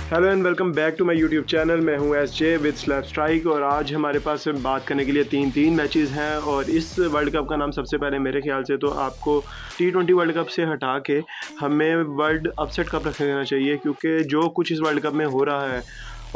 Hello and welcome back to my YouTube channel. मैं हूं SJ with slab strike और आज हमारे पास बात करने के लिए तीन मैचेस हैं। और इस वर्ल्ड कप का नाम सबसे पहले मेरे ख्याल से तो आपको T20 वर्ल्ड कप से हटा के हमें वर्ल्ड अपसेट कप रख देना चाहिए, क्योंकि जो कुछ इस वर्ल्ड कप में हो रहा है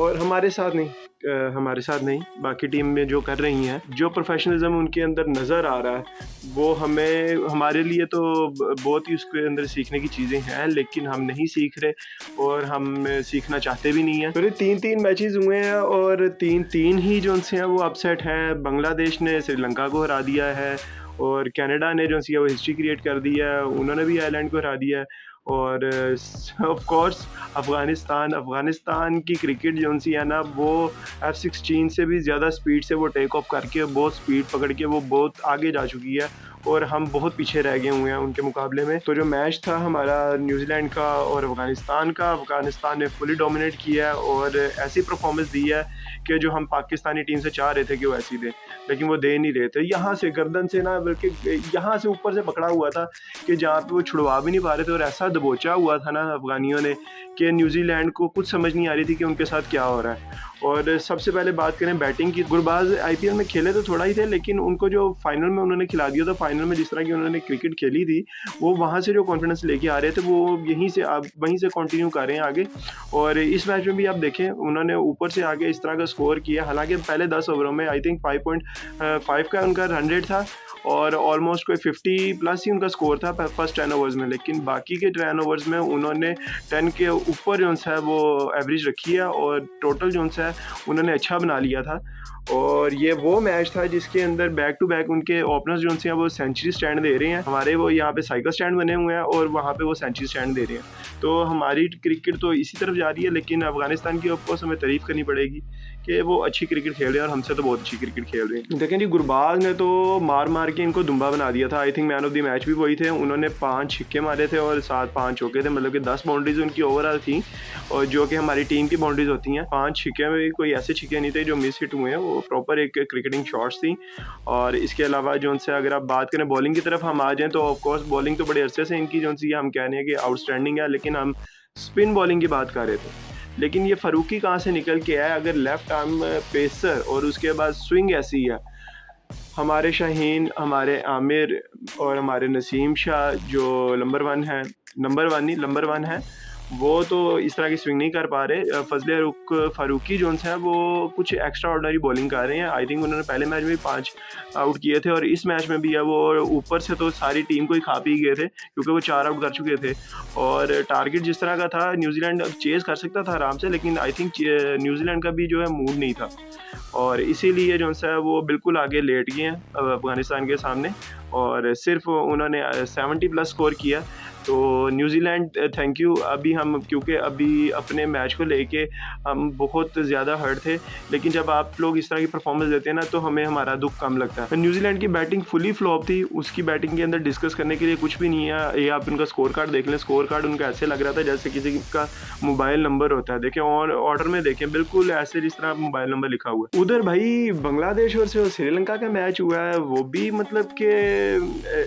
और हमारे साथ नहीं बाकी टीम में जो कर रही हैं, जो प्रोफेशनलिज्म उनके अंदर नज़र आ रहा है, वो हमारे लिए तो बहुत ही उसके अंदर सीखने की चीज़ें हैं, लेकिन हम नहीं सीख रहे और हम सीखना चाहते भी नहीं हैं। तो ये तीन मैचेस हुए हैं और तीन ही जो उनसे हैं वो अपसेट हैं। बांग्लादेश ने श्रीलंका को हरा दिया है और कनाडा ने जो सी है वो हिस्ट्री क्रिएट कर दी है, उन्होंने भी आयरलैंड को हरा दिया है। और ऑफ कोर्स अफ़गानिस्तान की क्रिकेट जो सी है ना, वो F-16 से भी ज़्यादा स्पीड से वो टेक ऑफ करके बहुत स्पीड पकड़ के वो बहुत आगे जा चुकी है और हम बहुत पीछे रह गए हुए हैं उनके मुकाबले में। तो जो मैच था हमारा न्यूजीलैंड का और अफ़गानिस्तान का, अफ़गानिस्तान ने फुली डोमिनेट किया है और ऐसी परफॉर्मेंस दी है कि जो हम पाकिस्तानी टीम से चाह रहे थे कि वो ऐसी दे, लेकिन वो दे नहीं रहे थे। यहाँ से गर्दन से ना, बल्कि यहाँ से ऊपर से पकड़ा हुआ था कि जहाँ पे वो छुड़वा भी नहीं पा रहे थे और ऐसा दबोचा हुआ था ना अफ़गानियों ने कि न्यूजीलैंड को कुछ समझ नहीं आ रही थी कि उनके साथ क्या हो रहा है। और सबसे पहले बात करें बैटिंग की, गुरबाज IPL में खेले तो थोड़ा ही थे, लेकिन उनको जो फाइनल में उन्होंने खिला दिया था, फाइनल में जिस तरह की उन्होंने क्रिकेट खेली थी, वो वहाँ से जो कॉन्फिडेंस लेके आ रहे थे वो वहीं से कंटिन्यू कर रहे हैं आगे। और इस मैच में भी आप देखें, उन्होंने ऊपर से आगे इस तरह का स्कोर किया। हालांकि पहले 10 ओवरों में आई थिंक 5.5 का उनका रन रेट था और ऑलमोस्ट कोई 50 प्लस ही उनका स्कोर था फर्स्ट 10 ओवर्स में, लेकिन बाकी के 10 ओवर्स में उन्होंने 10 के ऊपर जो है वो एवरेज रखी है और टोटल जो है उन्होंने अच्छा बना लिया था। और ये वो मैच था जिसके अंदर बैक टू बैक उनके ओपनर्स जो हैं वो सेंचुरी स्टैंड दे रहे हैं। हमारे वो यहाँ पे साइकिल स्टैंड बने हुए हैं और वहाँ पे वो सेंचुरी स्टैंड दे रहे हैं। तो हमारी क्रिकेट तो इसी तरफ जा रही है, लेकिन अफगानिस्तान की ऑफकोर्स हमें तारीफ़ करनी पड़ेगी कि वो अच्छी क्रिकेट खेल रहे हैं और हमसे तो बहुत अच्छी क्रिकेट खेल रहे हैं। देखें जी, गुरबाज ने तो मार के इनको दुम्बा बना दिया था। I think man of the match भी वही थे। उन्होंने 5 छिक्के मारे थे और 5 चौके थे, मतलब कि 10 बाउंड्रीज उनकी ओवरऑल थी, और जो कि हमारी टीम की बाउंड्रीज होती हैं। 5 छिक्के में भी कोई ऐसे छिक्के नहीं थे जो मिस हिट हुए हैं, वो प्रॉपर एक क्रिकेटिंग शॉट्स थी। और इसके अलावा जो से अगर आप बात करें बॉलिंग की तरफ हम आ जाएँ, तो ऑफकोर्स बॉलिंग तो बड़े अरसे से इनकी जो सी हम कह रहे हैं कि आउटस्टैंडिंग है, लेकिन हम स्पिन बॉलिंग की बात कर रहे थे। लेकिन ये फ़ारूकी कहाँ से निकल के आया? अगर लेफ्ट आर्म पेसर और उसके बाद स्विंग ऐसी है, हमारे शाहीन, हमारे आमिर और हमारे नसीम शाह जो नंबर वन है, वो तो इस तरह की स्विंग नहीं कर पा रहे। फजले फ़ारूकी जो हैं वो कुछ एक्स्ट्रा ऑर्डिनरी बॉलिंग कर रहे हैं। आई थिंक उन्होंने पहले मैच में भी 5 आउट किए थे और इस मैच में भी है वो ऊपर से तो सारी टीम को ही खा पी गए थे, क्योंकि वो 4 आउट कर चुके थे। और टारगेट जिस तरह का था, न्यूजीलैंड चेज़ कर सकता था आराम से, लेकिन आई थिंक न्यूजीलैंड का भी जो है मूड नहीं था और इसीलिए जो है वो बिल्कुल आगे लेट गए हैं अफ़गानिस्तान के सामने और सिर्फ उन्होंने 70 प्लस स्कोर किया। तो न्यूजीलैंड थैंक यू। क्योंकि अभी अपने मैच को लेके हम बहुत ज़्यादा हर्ट थे, लेकिन जब आप लोग इस तरह की परफॉर्मेंस देते हैं ना, तो हमें हमारा दुख कम लगता है। न्यूजीलैंड की बैटिंग फुली फ्लॉप थी, उसकी बैटिंग के अंदर डिस्कस करने के लिए कुछ भी नहीं है। ये आप उनका स्कोर कार्ड देख लें, स्कोर कार्ड उनका ऐसे लग रहा था जैसे किसी का मोबाइल नंबर होता है। देखें और ऑर्डर में देखें, बिल्कुल ऐसे जिस तरह मोबाइल नंबर लिखा हुआ है। उधर भाई बांग्लादेश और श्रीलंका का मैच हुआ है, वो भी मतलब कि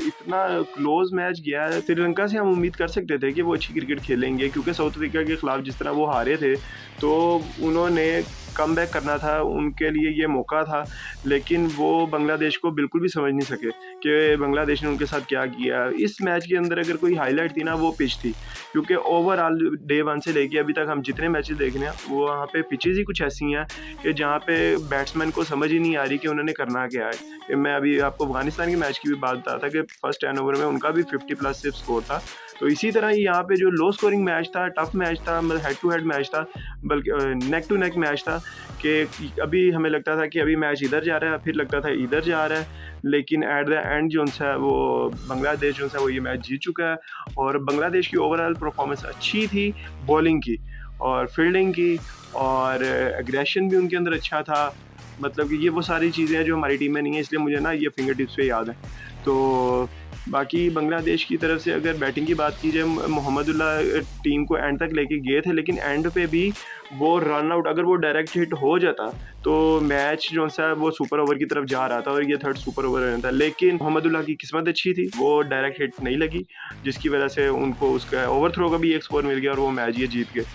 इतना क्लोज मैच गया है। श्रीलंका से हम उम्मीद कर सकते थे कि वो अच्छी क्रिकेट खेलेंगे, क्योंकि साउथ अफ्रीका के खिलाफ जिस तरह वो हारे थे, तो उन्होंने कम बैक करना था, उनके लिए ये मौका था, लेकिन वो बांग्लादेश को बिल्कुल भी समझ नहीं सके कि बांग्लादेश ने उनके साथ क्या किया। इस मैच के अंदर अगर कोई हाईलाइट थी ना, वो पिच थी, क्योंकि ओवरऑल डे 1 से लेके अभी तक हम जितने मैचेस देख रहे हैं, वो वहाँ पे पिचेज़ ही कुछ ऐसी हैं कि जहाँ पे बैट्समैन को समझ ही नहीं आ रही कि उन्होंने करना क्या है। कि मैं अभी आपको अफगानिस्तान के मैच की भी बात बता था कि फर्स्ट 10 ओवर में उनका भी 50 प्लस सिर्फ स्कोर था। तो इसी तरह ही यहाँ पे जो लो स्कोरिंग मैच था, टफ मैच था, मतलब हेड टू हेड मैच था, बल्कि नेक टू नेक मैच था, कि अभी हमें लगता था कि अभी मैच इधर जा रहा है, फिर लगता था इधर जा रहा है, लेकिन एट द एंड जो है वो बांग्लादेश जो है वो ये मैच जीत चुका है। और बांग्लादेश की ओवरऑल परफॉर्मेंस अच्छी थी, बॉलिंग की और फील्डिंग की, और एग्रेशन भी उनके अंदर अच्छा था। मतलब कि ये वो सारी चीज़ें हैं जो हमारी टीम में नहीं है, इसलिए मुझे ना ये फिंगर टिप्स पे याद है। तो बाकी बांग्लादेश की तरफ से अगर बैटिंग की बात की जाए, मोहम्मदुल्लाह टीम को एंड तक लेके गए थे, लेकिन एंड पे भी वो रन आउट, अगर वो डायरेक्ट हिट हो जाता तो मैच जो सा वो सुपर ओवर की तरफ जा रहा था और ये थर्ड सुपर ओवर रहता। लेकिन मोहम्मदुल्लाह की किस्मत अच्छी थी, वो डायरेक्ट हिट नहीं लगी, जिसकी वजह से उनको उसका ओवर थ्रो का भी एक स्कोर मिल गया और वो मैच ये जीत गए।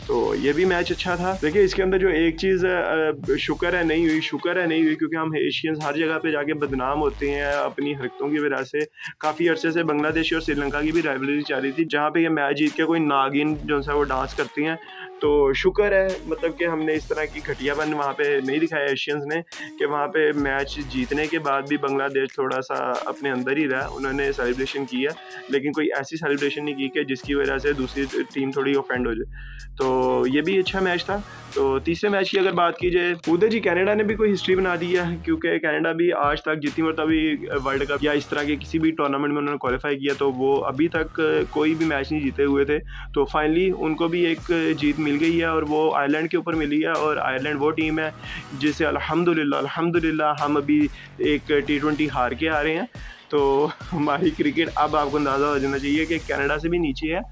तो ये भी मैच अच्छा था। देखिए इसके अंदर जो एक चीज़ शुक्र है नहीं हुई क्योंकि हम एशियंस हर जगह पे जाके बदनाम होते हैं अपनी हरकतों की वजह से। काफ़ी अरसे से बांग्लादेश और श्रीलंका की भी राइवलरी चल रही थी, जहाँ पे ये मैच जीत के कोई नागिन जो सा वो डांस करती हैं। तो शुक्र है मतलब कि हमने इस तरह की घटियापन वहाँ पे नहीं दिखाया एशियंस ने, कि वहाँ पे मैच जीतने के बाद भी बांग्लादेश थोड़ा-सा अपने अंदर ही रहा। उन्होंने सेलिब्रेशन किया, लेकिन कोई ऐसी सेलिब्रेशन नहीं की कि जिसकी वजह से दूसरी टीम थोड़ी ऑफेंड हो जाए। तो ये भी अच्छा मैच था। तो तीसरे मैच की अगर बात की जाए, उधर जी कनाडा ने भी कोई हिस्ट्री बना दी है, क्योंकि कनाडा भी आज तक जितनी मरतबा भी वर्ल्ड कप या इस तरह के किसी भी टूर्नामेंट में उन्होंने क्वालिफाई किया, तो वो अभी तक कोई भी मैच नहीं जीते हुए थे। तो फाइनली उनको भी एक जीत मिल गई है और वो आयरलैंड के ऊपर मिली है। और आयरलैंड वो टीम है जिसे अल्हम्दुलिल्लाह हम अभी एक T20 हार के आ रहे हैं। तो हमारी क्रिकेट अब आपको अंदाज़ा हो जाना चाहिए कि कनाडा से भी नीचे है।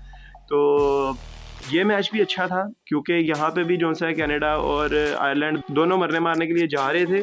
तो ये मैच भी अच्छा था, क्योंकि यहाँ पे भी जो सा है कनाडा और आयरलैंड दोनों मरने मारने के लिए जा रहे थे,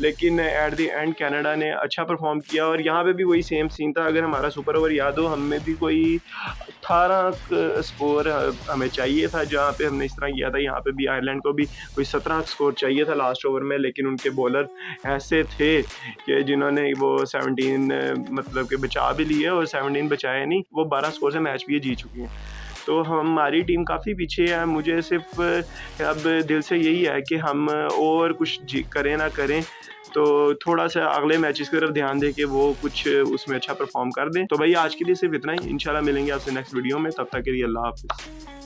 लेकिन एट द एंड कनाडा ने अच्छा परफॉर्म किया। और यहाँ पे भी वही सेम सीन था। अगर हमारा सुपर ओवर याद हो, हमें भी कोई 18 स्कोर हमें चाहिए था, जहाँ पे हमने इस तरह किया था। यहाँ पे भी आयरलैंड को भी कोई 17 स्कोर चाहिए था लास्ट ओवर में, लेकिन उनके बॉलर ऐसे थे कि जिन्होंने वो 17 मतलब कि बचा भी लिए और 17 बचाए नहीं, वो 12 स्कोर से मैच भी ये जीत चुकी हैं। तो हमारी टीम काफ़ी पीछे है। मुझे सिर्फ अब दिल से यही है कि हम और कुछ करें ना करें, तो थोड़ा-सा अगले मैचेस की तरफ ध्यान दें कि वो कुछ उसमें अच्छा परफ़ॉर्म कर दें। तो भाई आज के लिए सिर्फ इतना ही। इंशाल्लाह मिलेंगे आपसे नेक्स्ट वीडियो में, तब तक के लिए अल्लाह हाफ़िज़।